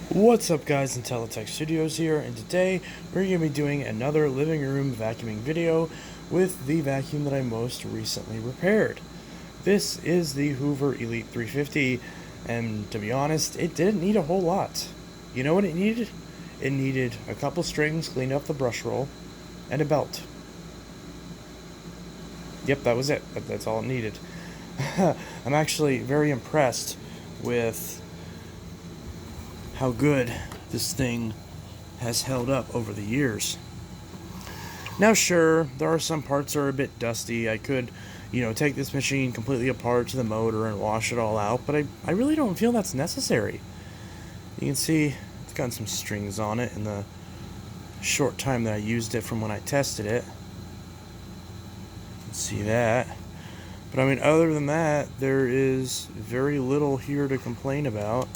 What's up guys, Intelitech Studios here, and today we're going to be doing another living room vacuuming video with the vacuum that I most recently repaired. This is the Hoover Elite 350, and to be honest, it didn't need a whole lot. You know what it needed? It needed a couple strings cleaned off the brush roll, and a belt. Yep, that was it. That's all it needed. I'm actually very impressed with how good this thing has held up over the years. Now sure, there are some parts that are a bit dusty. I could, take this machine completely apart to the motor and wash it all out, but I really don't feel that's necessary. You can see it's got some strings on it in the short time that I used it from when I tested it. You can see that. But I mean, other than that, there is very little here to complain about.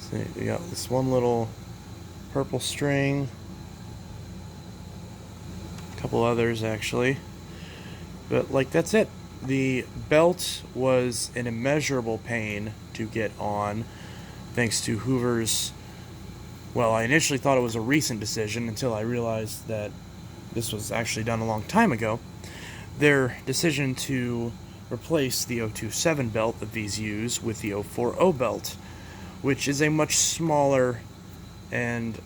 So you got this one little purple string, a couple others actually, but like that's it. The belt was an immeasurable pain to get on, thanks to Hoover's, well, I initially thought it was a recent decision until I realized that this was actually done a long time ago. Their decision to replace the 027 belt that these use with the 040 belt, which is a much smaller and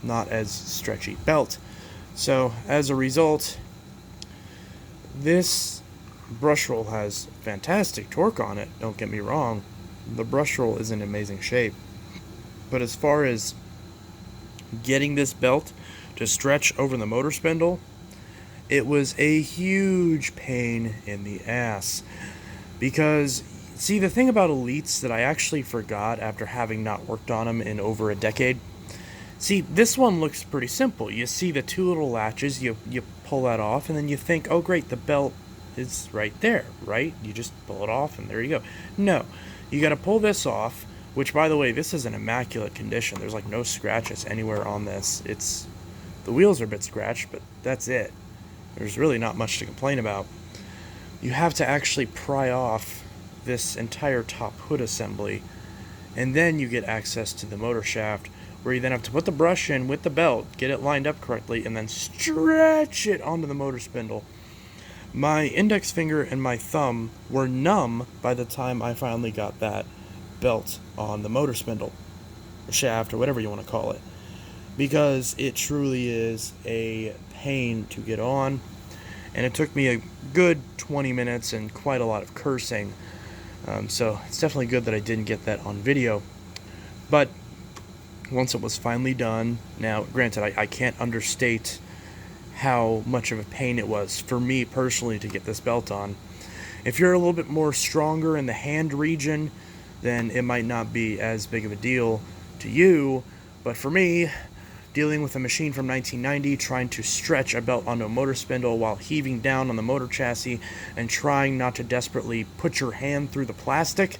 not as stretchy belt. So as a result, this brush roll has fantastic torque on it, don't get me wrong. The brush roll is in amazing shape. But as far as getting this belt to stretch over the motor spindle, it was a huge pain in the ass. Because see, the thing about Elites that I actually forgot after having not worked on them in over a decade, see, this one looks pretty simple. You see the two little latches, you pull that off, and then you think, oh great, the belt is right there, right? You just pull it off, and there you go. No, you gotta pull this off, which, by the way, this is in immaculate condition. There's like no scratches anywhere on this. The wheels are a bit scratched, but that's it. There's really not much to complain about. You have to actually pry off this entire top hood assembly, and then you get access to the motor shaft, where you then have to put the brush in with the belt, get it lined up correctly, and then stretch it onto the motor spindle. My index finger and my thumb were numb by the time I finally got that belt on the motor spindle, or shaft, or whatever you want to call it, because it truly is a pain to get on, and it took me a good 20 minutes and quite a lot of cursing. So it's definitely good that I didn't get that on video. But once it was finally done, now granted, I can't understate how much of a pain it was for me personally to get this belt on. If you're a little bit more stronger in the hand region, then it might not be as big of a deal to you, but for me, dealing with a machine from 1990, trying to stretch a belt onto a motor spindle while heaving down on the motor chassis and trying not to desperately put your hand through the plastic,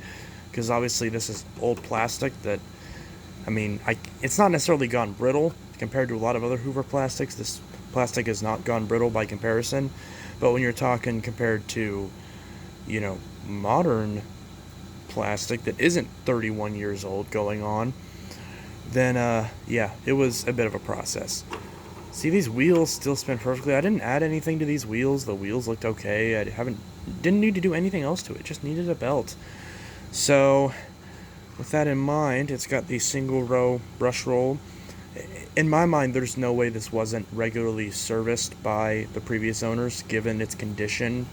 because obviously this is old plastic that, I mean, it's not necessarily gone brittle compared to a lot of other Hoover plastics. This plastic has not gone brittle by comparison, but when you're talking compared to, modern plastic that isn't 31 years old going on, then yeah, it was a bit of a process. See, these wheels still spin perfectly. I didn't add anything to these wheels. The wheels looked okay. I didn't need to do anything else to it. Just needed a belt. So with that in mind, it's got the single row brush roll. In my mind, there's no way this wasn't regularly serviced by the previous owners, given its condition.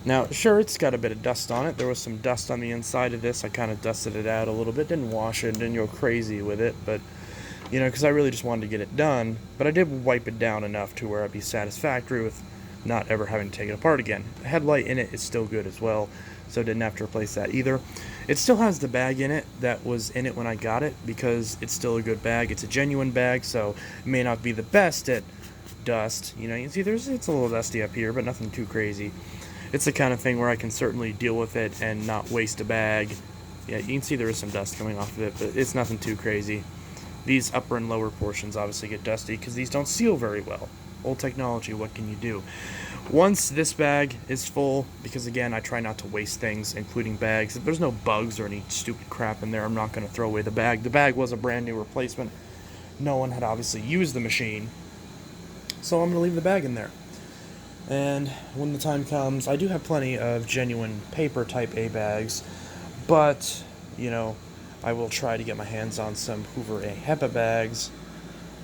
Now, sure, it's got a bit of dust on it. There was some dust on the inside of this. I kind of dusted it out a little bit. Didn't wash it, didn't go crazy with it, but, because I really just wanted to get it done. But I did wipe it down enough to where I'd be satisfactory with not ever having to take it apart again. The headlight in it is still good as well, so didn't have to replace that either. It still has the bag in it that was in it when I got it, because it's still a good bag. It's a genuine bag, so it may not be the best at dust. You can see it's a little dusty up here, but nothing too crazy. It's the kind of thing where I can certainly deal with it and not waste a bag. Yeah, you can see there is some dust coming off of it, but it's nothing too crazy. These upper and lower portions obviously get dusty because these don't seal very well. Old technology, what can you do? Once this bag is full, because again, I try not to waste things, including bags. If there's no bugs or any stupid crap in there, I'm not going to throw away the bag. The bag was a brand new replacement. No one had obviously used the machine, so I'm going to leave the bag in there. And when the time comes, I do have plenty of genuine paper type A bags, but, you know, I will try to get my hands on some Hoover A HEPA bags,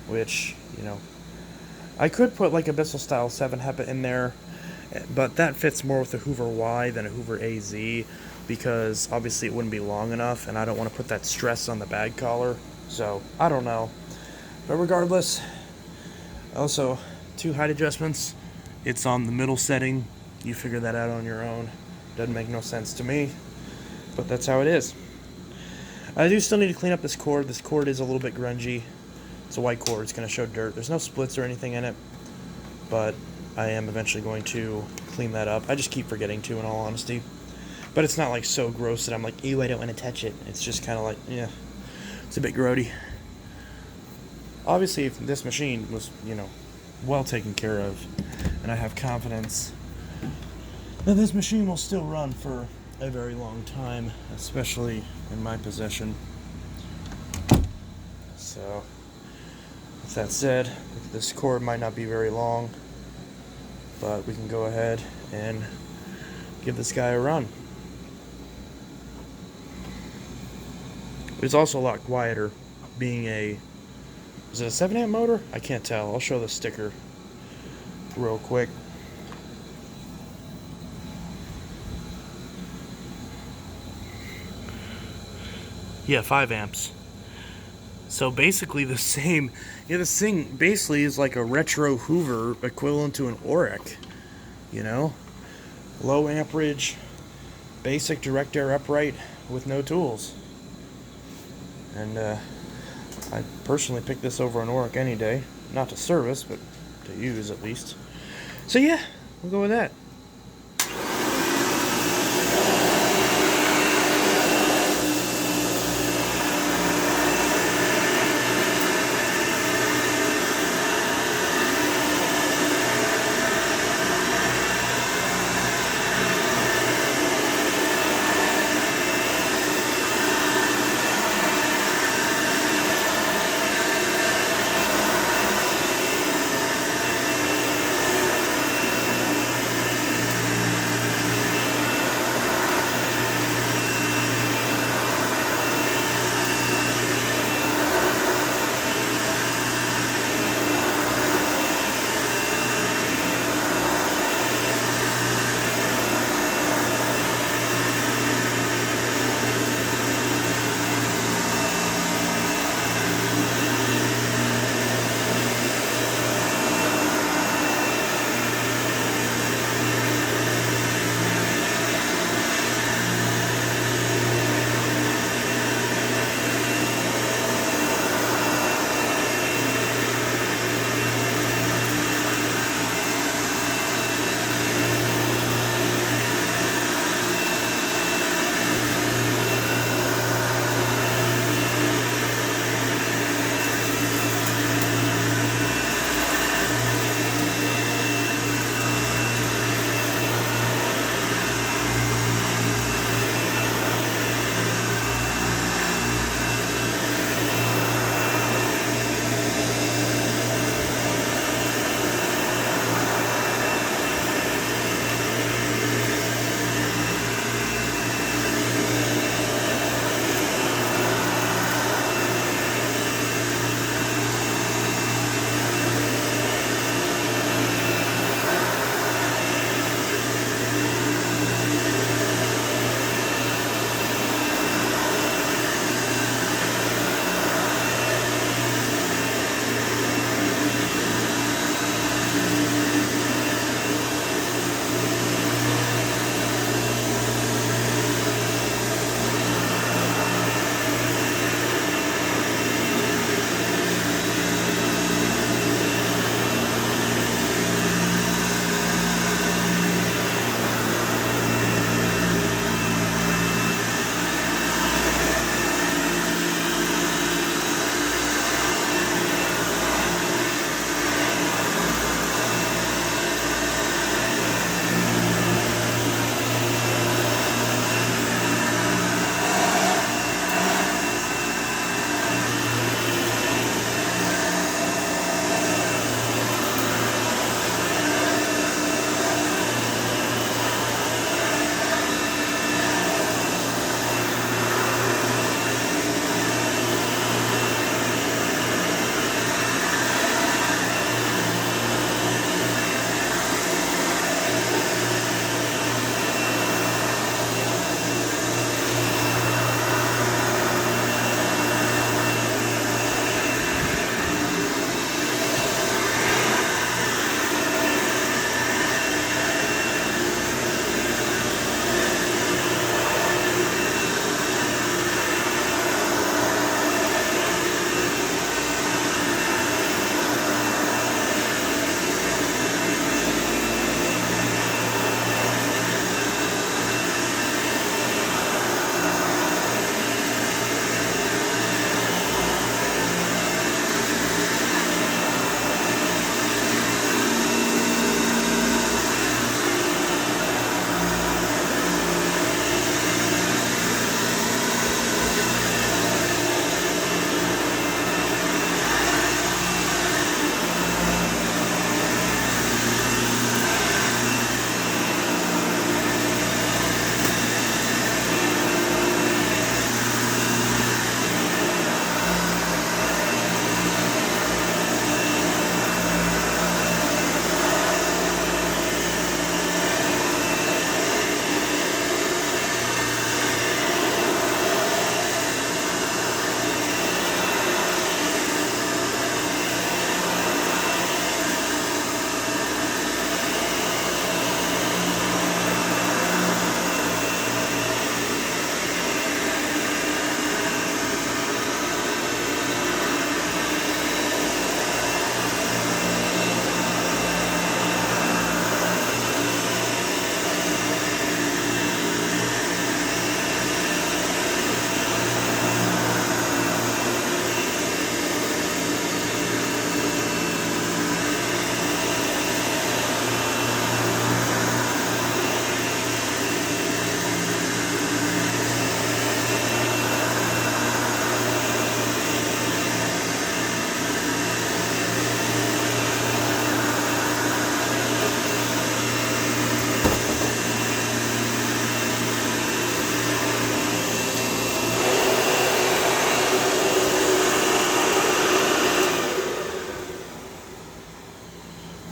which, you know, I could put like a Bissell Style 7 HEPA in there, but that fits more with a Hoover Y than a Hoover AZ, because obviously it wouldn't be long enough, and I don't want to put that stress on the bag collar, so I don't know. But regardless, also, 2 height adjustments. It's on the middle setting. You figure that out on your own. Doesn't make no sense to me, but that's how it is. I do still need to clean up this cord. This cord is a little bit grungy. It's a white cord. It's going to show dirt. There's no splits or anything in it, but I am eventually going to clean that up. I just keep forgetting to, in all honesty. But it's not like so gross that I'm like, ew, I don't want to touch it. It's just kind of like, yeah, it's a bit grody. Obviously, if this machine was, you know, well taken care of, and I have confidence that this machine will still run for a very long time, especially in my possession. So, with that said, this cord might not be very long, but we can go ahead and give this guy a run. It's also a lot quieter, being a, is it a 7 amp motor? I can't tell. I'll show the sticker real quick. Yeah, 5 amps. So basically the same. Yeah, this thing basically is like a retro Hoover equivalent to an Auric. You know? Low amperage, basic direct air upright with no tools. And I personally pick this over an Auric any day. Not to service, but to use at least. So yeah, we'll go with that.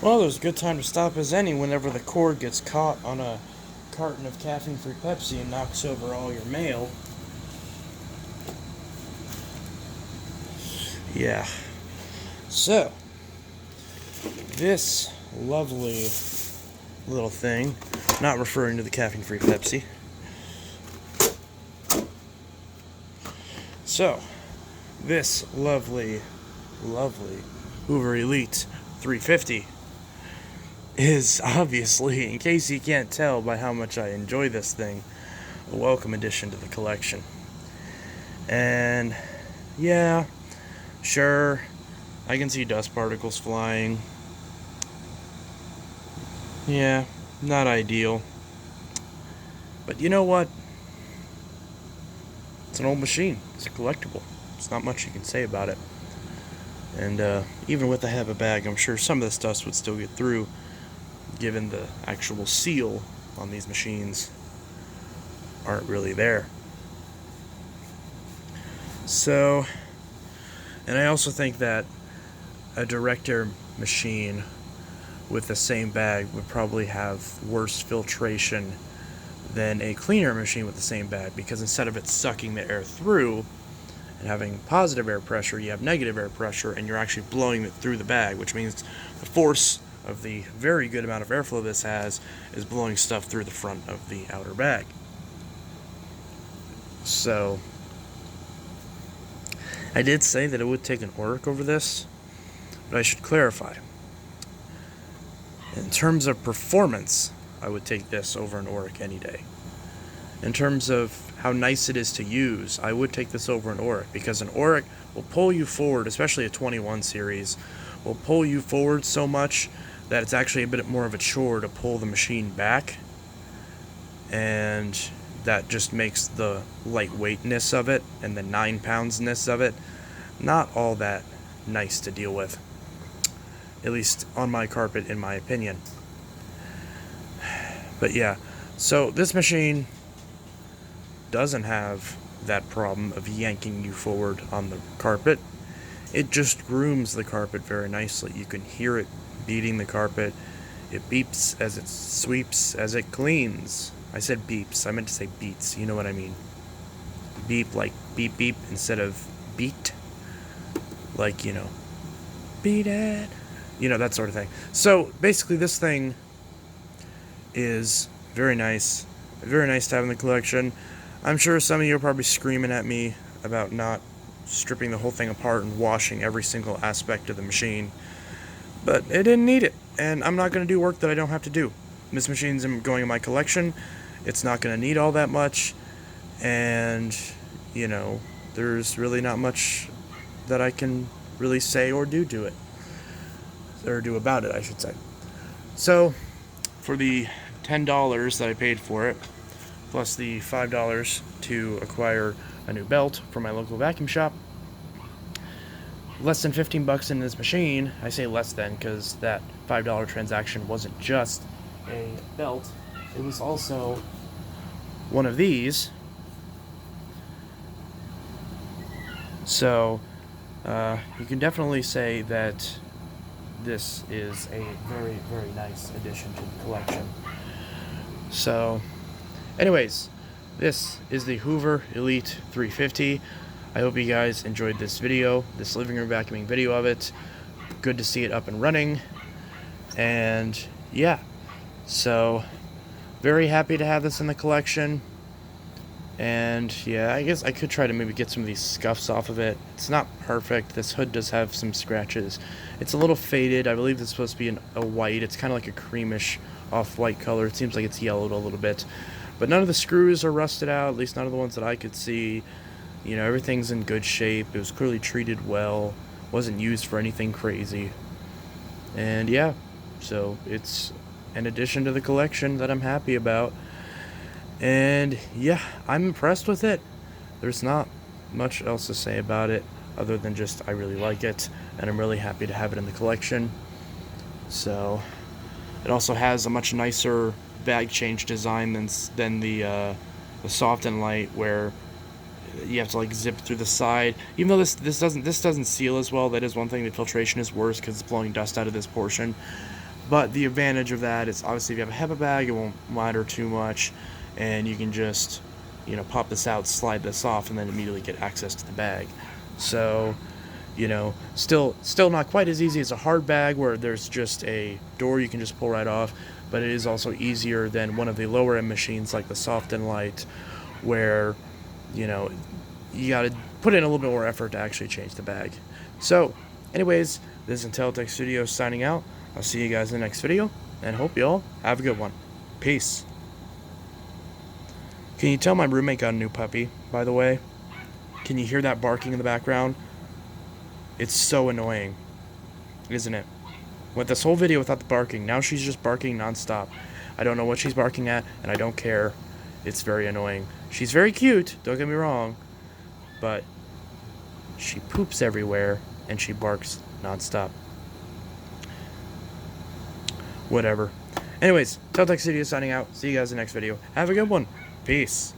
Well, there's a good time to stop as any whenever the cord gets caught on a carton of caffeine-free Pepsi and knocks over all your mail. Yeah. So, this lovely little thing, not referring to the caffeine-free Pepsi. So, this lovely Hoover Elite 350 is obviously, in case you can't tell by how much I enjoy this thing, a welcome addition to the collection. And yeah, sure, I can see dust particles flying. Yeah, not ideal. But you know what? It's an old machine. It's a collectible. There's not much you can say about it. And even with the HEPA bag, I'm sure some of this dust would still get through, given the actual seal on these machines aren't really there. So, and I also think that a direct air machine with the same bag would probably have worse filtration than a clean air machine with the same bag, because instead of it sucking the air through and having positive air pressure, you have negative air pressure, and you're actually blowing it through the bag, which means the force of the very good amount of airflow this has is blowing stuff through the front of the outer bag. So, I did say that it would take an Oric over this, but I should clarify. In terms of performance, I would take this over an Oric any day. In terms of how nice it is to use, I would take this over an Oric, because an Oric will pull you forward, especially a 21 series, will pull you forward so much that it's actually a bit more of a chore to pull the machine back, and that just makes the lightweightness of it and the 9-poundsness of it not all that nice to deal with, at least on my carpet, in my opinion. But yeah, so this machine doesn't have that problem of yanking you forward on the carpet. It just grooms the carpet very nicely. You can hear it beating the carpet. It beeps as it sweeps, as it cleans. I said beeps, I meant to say beats, you know what I mean. Beep, like beep beep, instead of beat. Like, you know, beat it. You know, that sort of thing. So, basically this thing is very nice. Very nice to have in the collection. I'm sure some of you are probably screaming at me about not stripping the whole thing apart and washing every single aspect of the machine. But it didn't need it. And I'm not going to do work that I don't have to do. This machine's going in my collection. It's not going to need all that much. And, you know, there's really not much that I can really say or do to it. Or do about it, I should say. So, for the $10 that I paid for it, plus the $5 to acquire a new belt from my local vacuum shop, less than 15 bucks in this machine. I say less than because that $5 transaction wasn't just a belt, it was also one of these. So you can definitely say that this is a very, very nice addition to the collection. So anyways, this is the Hoover Elite 350. I hope you guys enjoyed this video, this living room vacuuming video of it. Good to see it up and running. And yeah, so very happy to have this in the collection. And yeah, I guess I could try to maybe get some of these scuffs off of it. It's not perfect. This hood does have some scratches. It's a little faded. I believe it's supposed to be a white. It's kind of like a creamish off-white color. It seems like it's yellowed a little bit. But none of the screws are rusted out, at least none of the ones that I could see. You know, everything's in good shape. It was clearly treated well. Wasn't used for anything crazy. And yeah, so it's an addition to the collection that I'm happy about. And yeah, I'm impressed with it. There's not much else to say about it other than just I really like it, and I'm really happy to have it in the collection. So it also has a much nicer bag change design than the soft and light, where you have to like zip through the side. Even though this doesn't seal as well, that is one thing. The filtration is worse because it's blowing dust out of this portion. But the advantage of that is obviously if you have a HEPA bag, it won't matter too much, and you can just, you know, pop this out, slide this off, and then immediately get access to the bag. So, you know, still not quite as easy as a hard bag where there's just a door you can just pull right off, but it is also easier than one of the lower end machines like the Soft and Light, where, you know, you got to put in a little bit more effort to actually change the bag. So, anyways, this is Intelitech Studios signing out. I'll see you guys in the next video, and hope you all have a good one. Peace. Can you tell my roommate got a new puppy, by the way? Can you hear that barking in the background? It's so annoying, isn't it? Went this whole video without the barking. Now she's just barking nonstop. I don't know what she's barking at, and I don't care. It's very annoying. She's very cute, don't get me wrong, but she poops everywhere, and she barks nonstop. Whatever. Anyways, Intelitech Studios signing out. See you guys in the next video. Have a good one. Peace.